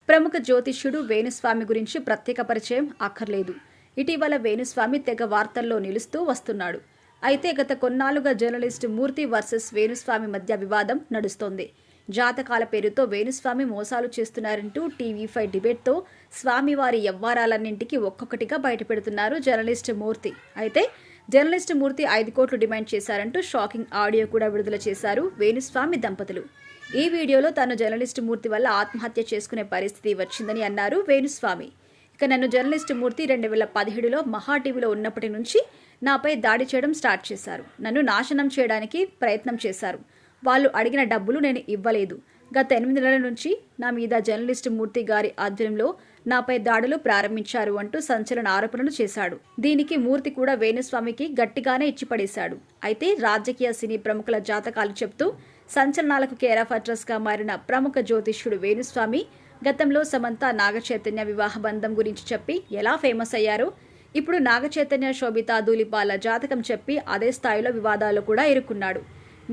ప్రముఖ జ్యోతిష్యుడు వేణుస్వామి గురించి ప్రత్యేక పరిచయం అక్కర్లేదు. ఇటీవల వేణుస్వామి తెగ వార్తల్లో నిలుస్తూ వస్తున్నాడు. అయితే గత కొన్నాళ్లుగా జర్నలిస్టు మూర్తి వర్సెస్ వేణుస్వామి మధ్య వివాదం నడుస్తోంది. జాతకాల పేరుతో వేణుస్వామి మోసాలు చేస్తున్నారంటూ టీవీ5 డిబేట్తో స్వామివారి యవ్వారాలన్నింటికి ఒక్కొక్కటిగా బయటపెడుతున్నారు జర్నలిస్టు మూర్తి. అయితే జర్నలిస్టు మూర్తి 5 కోట్లు డిమాండ్ చేశారంటూ షాకింగ్ ఆడియో కూడా విడుదల చేశారు వేణుస్వామి దంపతులు. ఈ వీడియోలో తాను జర్నలిస్టు మూర్తి వల్ల ఆత్మహత్య చేసుకునే పరిస్థితి వచ్చిందని అన్నారు వేణుస్వామి. ఇక నన్ను జర్నలిస్టు మూర్తి 2017లో మహా టీవీలో ఉన్నప్పటి నుంచి నాపై దాడి చేయడం స్టార్ట్ చేశారు. నన్ను నాశనం చేయడానికి ప్రయత్నం చేశారు. వాళ్ళు అడిగిన డబ్బులు నేను ఇవ్వలేదు. గత 8 నెలల నుంచి నా మీద జర్నలిస్టు మూర్తి గారి ఆధ్వర్యంలో నాపై దాడులు ప్రారంభించారు అంటూ సంచలన ఆరోపణలు చేశాడు. దీనికి మూర్తి కూడా వేణుస్వామికి గట్టిగానే ఇచ్చిపడేశాడు. అయితే రాజకీయ సినీ ప్రముఖుల జాతకాలు చెప్తూ సంచలనాలకు కేర్ ఆఫ్ అడ్రస్ గా మారిన ప్రముఖ జ్యోతిష్యుడు వేణుస్వామి గతంలో సమంత నాగచైతన్య వివాహ బంధం గురించి చెప్పి ఎలా ఫేమస్ అయ్యారో ఇప్పుడు నాగచైతన్య శోభితా ధూళిపాల జాతకం చెప్పి అదే స్థాయిలో వివాదాలు కూడా ఇరుక్కున్నాడు.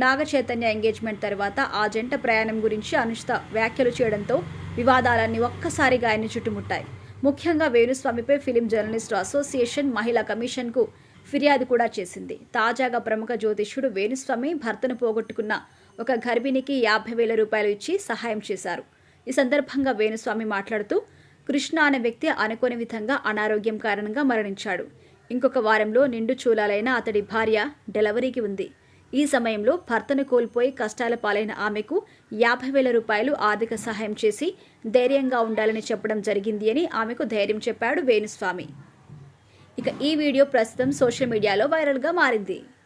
నాగచైతన్య ఎంగేజ్మెంట్ తర్వాత ఆ జంట ప్రయాణం గురించి అనుష్త వ్యాఖ్యలు చేయడంతో వివాదాలన్నీ ఒక్కసారిగా ఆయన్ని చుట్టుముట్టాయి. ముఖ్యంగా వేణుస్వామిపై ఫిలిం జర్నలిస్టు అసోసియేషన్ మహిళా కమిషన్కు ఫిర్యాదు కూడా చేసింది. తాజాగా ప్రముఖ జ్యోతిష్యుడు వేణుస్వామి భర్తను పోగొట్టుకున్న ఒక గర్భిణికి 50,000 రూపాయలు ఇచ్చి సహాయం చేశారు. ఈ సందర్భంగా వేణుస్వామి మాట్లాడుతూ కృష్ణ అనే వ్యక్తి అనుకోని విధంగా అనారోగ్యం కారణంగా మరణించాడు. ఇంకొక వారంలో నిండు చూలాలైన అతడి భార్య డెలివరీకి ఉంది. ఈ సమయంలో భర్తను కోల్పోయి కష్టాల పాలైన ఆమెకు 50,000 రూపాయలు ఆర్థిక సహాయం చేసి ధైర్యంగా ఉండాలని చెప్పడం జరిగింది అని ఆమెకు ధైర్యం చెప్పాడు వేణుస్వామి. ఇక ఈ వీడియో ప్రస్తుతం సోషల్ మీడియాలో వైరల్గా మారింది.